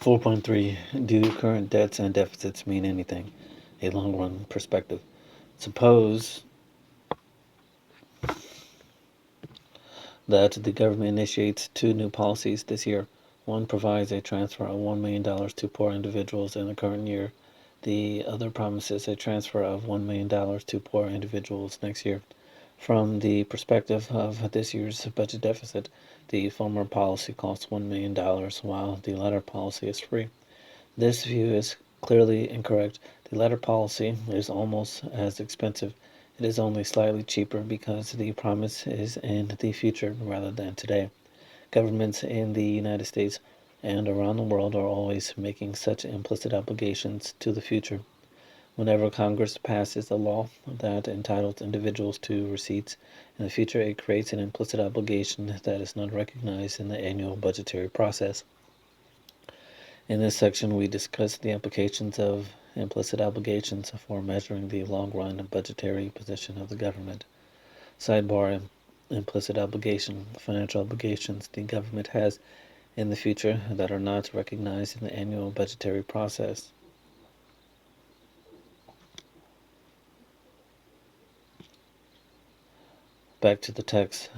4.3. Do current debts and deficits mean anything? A long-run perspective. Suppose that the government initiates two new policies this year. One provides a transfer of $1 million to poor individuals in the current year. The other promises a transfer of $1 million to poor individuals next year. From the perspective of this year's budget deficit, the former policy costs $1 million, while the latter policy is free. This view is clearly incorrect. The latter policy is almost as expensive. It is only slightly cheaper because the promise is in the future rather than today. Governments in the United States and around the world are always making such implicit obligations to the future. Whenever Congress passes a law that entitles individuals to receipts in the future, it creates an implicit obligation that is not recognized in the annual budgetary process. In this section, we discuss the implications of implicit obligations for measuring the long-run budgetary position of the government. Sidebar: implicit obligation: financial obligations the government has in the future that are not recognized in the annual budgetary process. Back to the text.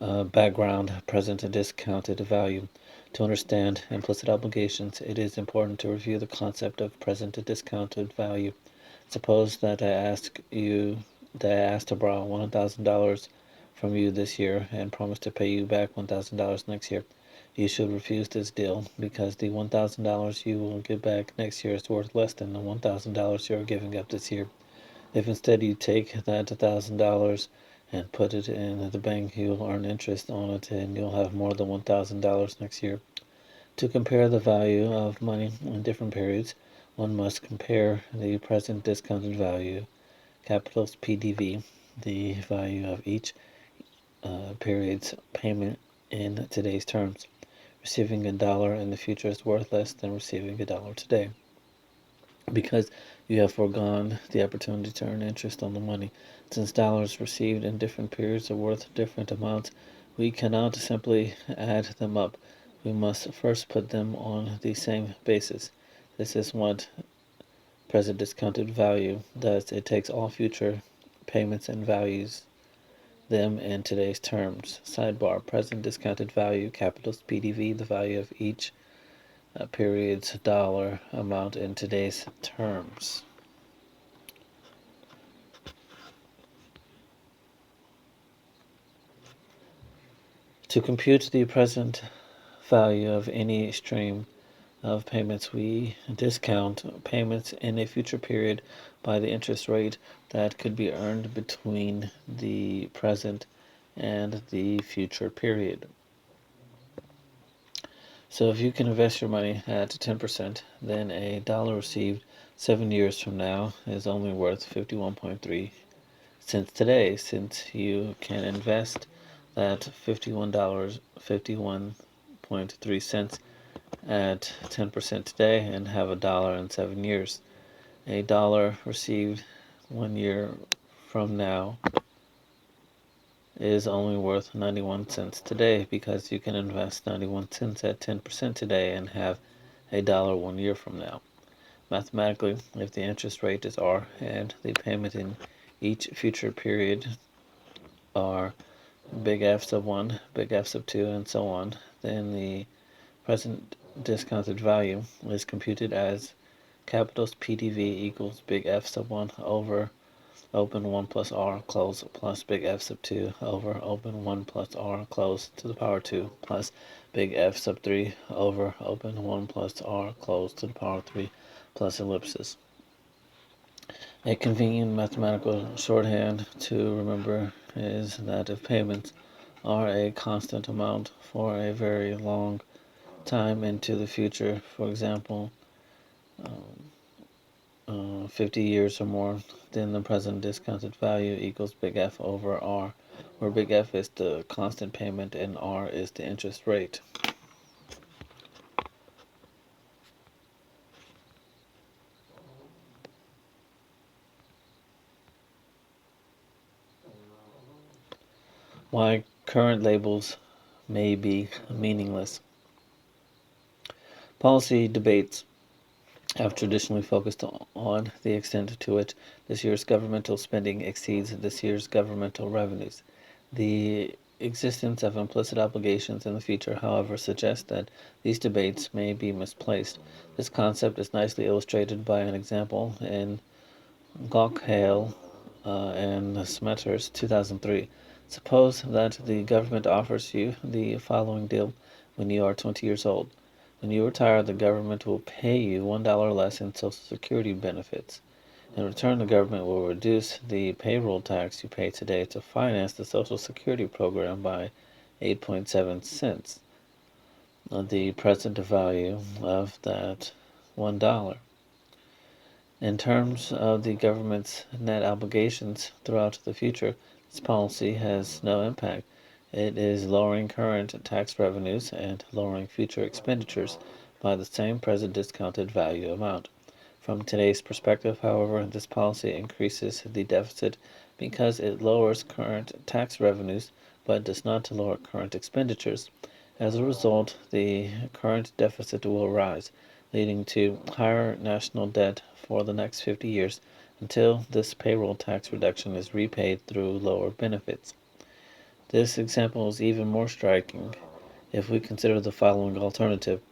Background: present discounted value. To understand implicit obligations, it is important to review the concept of present discounted value. Suppose that I asked to borrow $1,000 from you this year and promise to pay you back $1,000 next year. You should refuse this deal because the $1,000 you will give back next year is worth less than the $1,000 you are giving up this year. If instead you take that $1,000 and put it in the bank, you'll earn interest on it and you'll have more than $1,000 next year. To compare the value of money in different periods, one must compare the present discounted value, capitals PDV, the value of each period's payment in today's terms. Receiving $1 in the future is worth less than receiving $1 today, because you have foregone the opportunity to earn interest on the money. Since dollars received in different periods are worth different amounts, we cannot simply add them up. We must first put them on the same basis. This is what present discounted value does. It takes all future payments and values them in today's terms. Sidebar: present discounted value, capitals PDV, the value of each period's dollar amount in today's terms. To compute the present value of any stream of payments, we discount payments in a future period by the interest rate that could be earned between the present and the future period. So if you can invest your money at 10%, then a dollar received 7 years from now is only worth 51.3 cents today, since you can invest that $51.3 at 10% today and have $1 in 7 years. A dollar received 1 year from now is only worth 91 cents today, because you can invest 91 cents at 10% today and have $1 1 year from now. Mathematically, if the interest rate is R and the payment in each future period are big F sub 1, big F sub 2, and so on, then the present discounted value is computed as capitals PDV equals big F sub 1 over open 1 plus R close plus big F sub 2 over open 1 plus R close to the power 2 plus big F sub 3 over open 1 plus R close to the power 3 plus ellipsis. A convenient mathematical shorthand to remember is that if payments are a constant amount for a very long time into the future, for example, 50 years or more, then the present discounted value equals big F over R, where big F is the constant payment and R is the interest rate. Why current labels may be meaningless. Policy debates have traditionally focused on the extent to which this year's governmental spending exceeds this year's governmental revenues. The existence of implicit obligations in the future, however, suggests that these debates may be misplaced. This concept is nicely illustrated by an example in Gaukhale and Smetters, 2003. Suppose that the government offers you the following deal when you are 20 years old. When you retire, the government will pay you $1 less in Social Security benefits. In return, the government will reduce the payroll tax you pay today to finance the Social Security program by 8.7 cents, the present value of that $1. In terms of the government's net obligations throughout the future, this policy has no impact. It is lowering current tax revenues and lowering future expenditures by the same present discounted value amount. From today's perspective, however, this policy increases the deficit because it lowers current tax revenues but does not lower current expenditures. As a result, the current deficit will rise, leading to higher national debt for the next 50 years until this payroll tax reduction is repaid through lower benefits. This example is even more striking if we consider the following alternative.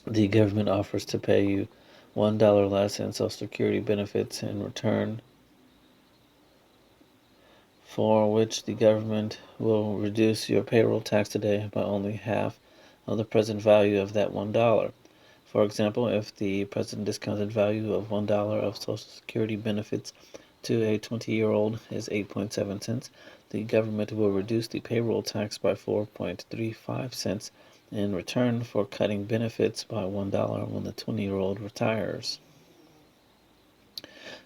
The government offers to pay you $1 less in Social Security benefits in return for which the government will reduce your payroll tax today by only half of the present value of that $1. For example, if the present discounted value of $1 of Social Security benefits to a 20-year-old is 8.7 cents, the government will reduce the payroll tax by 4.35 cents in return for cutting benefits by $1 when the 20-year-old retires.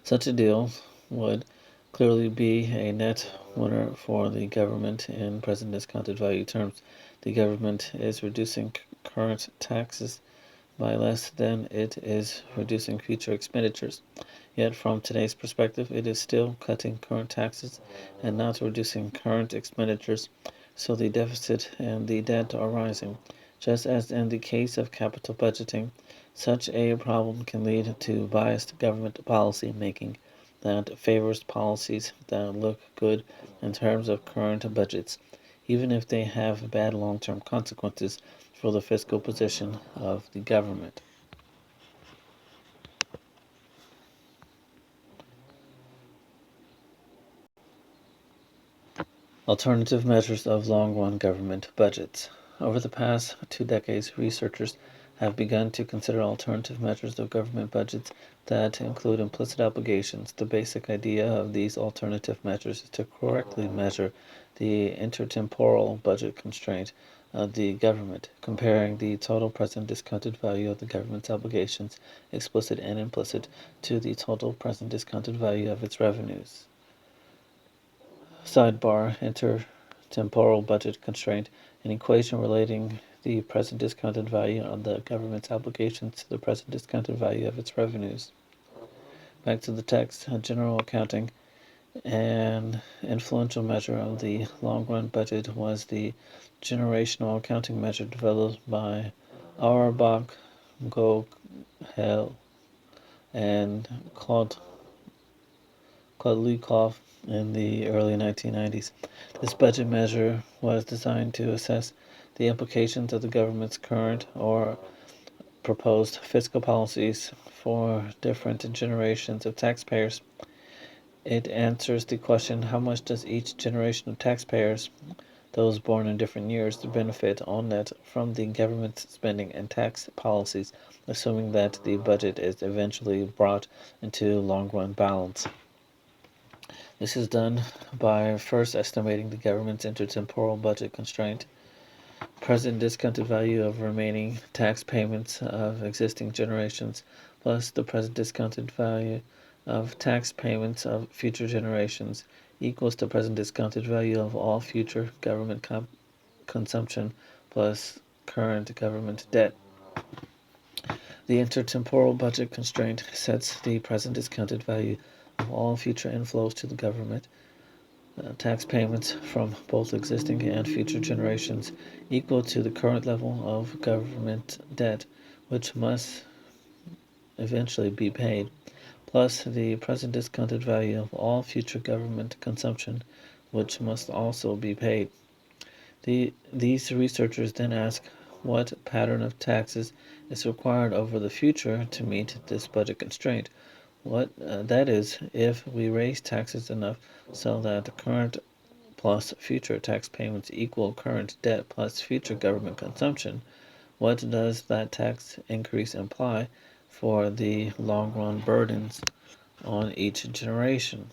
Such a deal would clearly be a net winner for the government in present discounted value terms. The government is reducing current taxes by less than it is reducing future expenditures. Yet, from today's perspective, it is still cutting current taxes and not reducing current expenditures, so the deficit and the debt are rising. Just as in the case of capital budgeting, such a problem can lead to biased government policy making that favors policies that look good in terms of current budgets, even if they have bad long-term consequences for the fiscal position of the government. Alternative measures of long-run government budgets. Over the past 2 decades, researchers have begun to consider alternative measures of government budgets that include implicit obligations. The basic idea of these alternative measures is to correctly measure the intertemporal budget constraint of the government, comparing the total present discounted value of the government's obligations, explicit and implicit, to the total present discounted value of its revenues. Sidebar: intertemporal budget constraint, an equation relating the present discounted value of the government's obligations to the present discounted value of its revenues. Back to the text. General accounting. An influential measure of the long-run budget was the generational accounting measure developed by Auerbach, Gaukhale, and Kodlikoff in the early 1990s. This budget measure was designed to assess the implications of the government's current or proposed fiscal policies for different generations of taxpayers. It answers the question, how much does each generation of taxpayers, those born in different years, benefit on net from the government's spending and tax policies, assuming that the budget is eventually brought into long-run balance. This is done by first estimating the government's intertemporal budget constraint, present discounted value of remaining tax payments of existing generations, plus the present discounted value of tax payments of future generations equals the present discounted value of all future government consumption plus current government debt. The intertemporal budget constraint sets the present discounted value of all future inflows to the government tax payments from both existing and future generations equal to the current level of government debt, which must eventually be paid, plus the present discounted value of all future government consumption, which must also be paid. These researchers then ask what pattern of taxes is required over the future to meet this budget constraint. That is, if we raise taxes enough so that the current plus future tax payments equal current debt plus future government consumption, what does that tax increase imply for the long run burdens on each generation?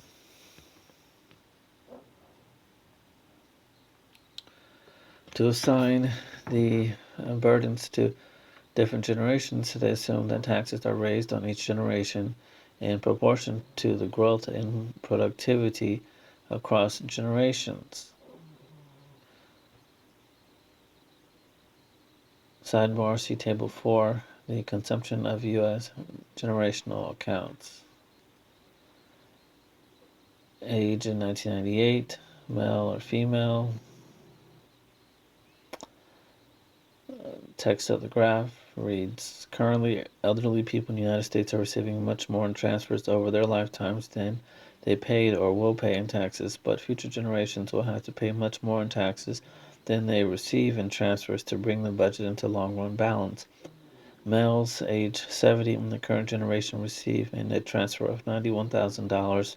To assign the burdens to different generations, they assume that taxes are raised on each generation in proportion to the growth in productivity across generations. Sidebar, see Table 4, the consumption of U.S. generational accounts. Age in 1998, male or female. Text of the graph reads, currently elderly people in the United States are receiving much more in transfers over their lifetimes than they paid or will pay in taxes, but future generations will have to pay much more in taxes than they receive in transfers to bring the budget into long-run balance. Males age 70 in the current generation receive a net transfer of $91,000,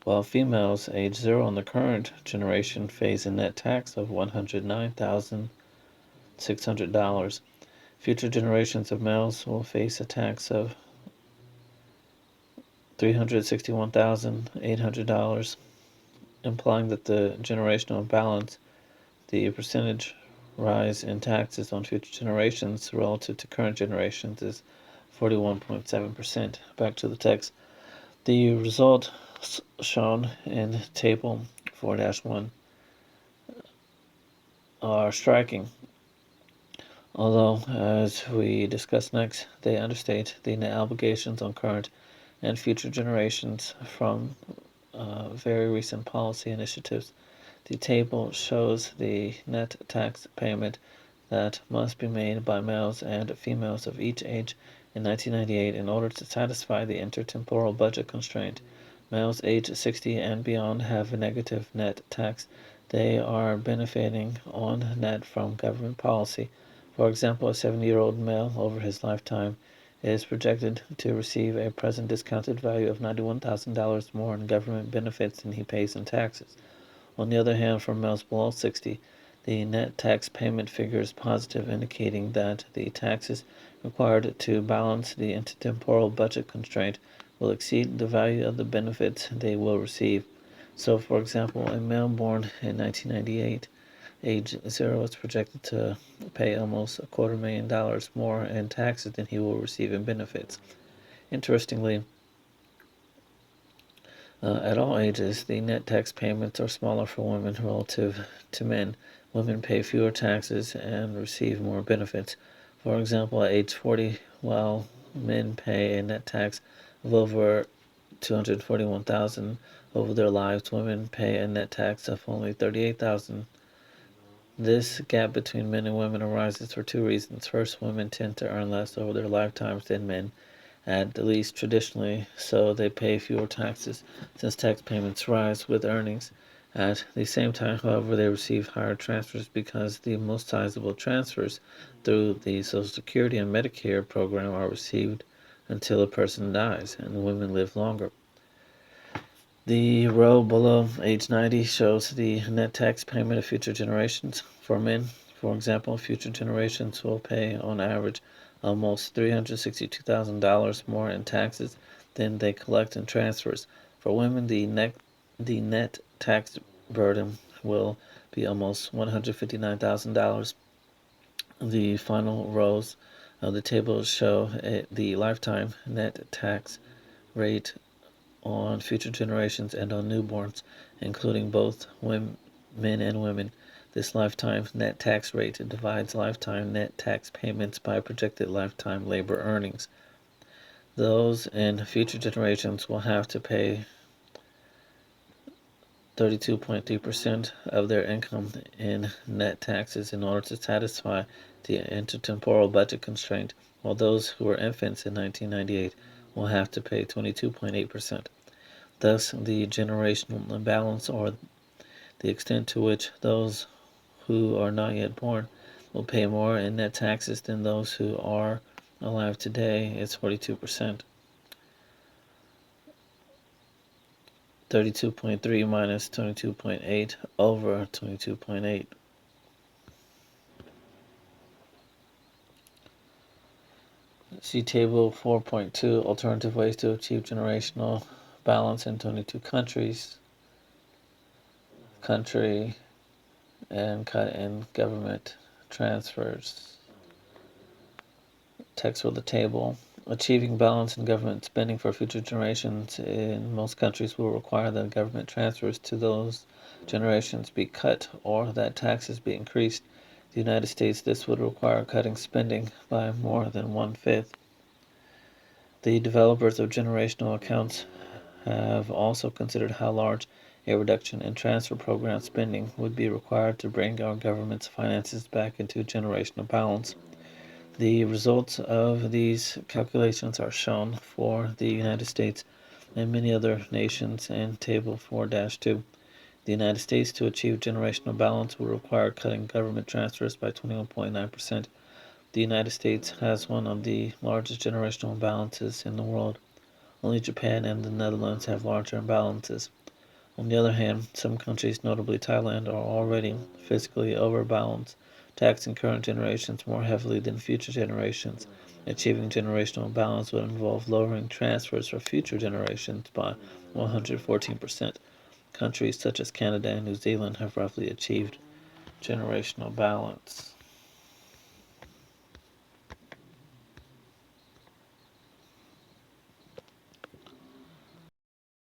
while females age 0 in the current generation face a net tax of $109,600. Future generations of males will face a tax of $361,800, implying that the generational balance, the percentage rise in taxes on future generations relative to current generations, is 41.7%. Back to the text. The result shown in Table 4-1 are striking. Although, as we discuss next, they understate the net obligations on current and future generations from very recent policy initiatives. The table shows the net tax payment that must be made by males and females of each age in 1998 in order to satisfy the intertemporal budget constraint. Males age 60 and beyond have a negative net tax. They are benefiting on net from government policy. For example, a 70-year-old male over his lifetime is projected to receive a present discounted value of $91,000 more in government benefits than he pays in taxes. On the other hand, for males below 60, the net tax payment figure is positive, indicating that the taxes required to balance the intertemporal budget constraint will exceed the value of the benefits they will receive. So, for example, a male born in 1998 age 0 is projected to pay almost $250,000 more in taxes than he will receive in benefits. Interestingly, at all ages, the net tax payments are smaller for women relative to men. Women pay fewer taxes and receive more benefits. For example, at age 40, while men pay a net tax of over $241,000 over their lives, women pay a net tax of only $38,000. This gap between men and women arises for two reasons. First, women tend to earn less over their lifetimes than men, at least traditionally, so they pay fewer taxes since tax payments rise with earnings. At the same time, however, they receive higher transfers because the most sizable transfers through the Social Security and Medicare program are received until a person dies, and women live longer. The row below age 90 shows the net tax payment of future generations. For men, for example, future generations will pay on average almost $362,000 more in taxes than they collect in transfers. For women, the net tax burden will be almost $159,000. The final rows of the table show the lifetime net tax rate on future generations and on newborns, including both men and women. This lifetime net tax rate divides lifetime net tax payments by projected lifetime labor earnings. Those in future generations will have to pay 32.3% of their income in net taxes in order to satisfy the intertemporal budget constraint, while those who were infants in 1998 will have to pay 22.8%. Thus, the generational imbalance, or the extent to which those who are not yet born will pay more in net taxes than those who are alive today, is 42%. 32.3 minus 22.8 over 22.8. See Table 4.2, Alternative Ways to Achieve Generational Balance in 22 Countries. Country and cut in government transfers. Text for the table. Achieving balance in government spending for future generations in most countries will require that government transfers to those generations be cut or that taxes be increased. In the United States, this would require cutting spending by more than 1/5. The developers of generational accounts have also considered how large a reduction in transfer program spending would be required to bring our government's finances back into generational balance. The results of these calculations are shown for the United States and many other nations in Table 4-2. The United States, to achieve generational balance, will require cutting government transfers by 21.9%. The United States has one of the largest generational imbalances in the world. Only Japan and the Netherlands have larger imbalances. On the other hand, some countries, notably Thailand, are already fiscally overbalanced, taxing current generations more heavily than future generations. Achieving generational balance would involve lowering transfers for future generations by 114%. Countries such as Canada and New Zealand have roughly achieved generational balance.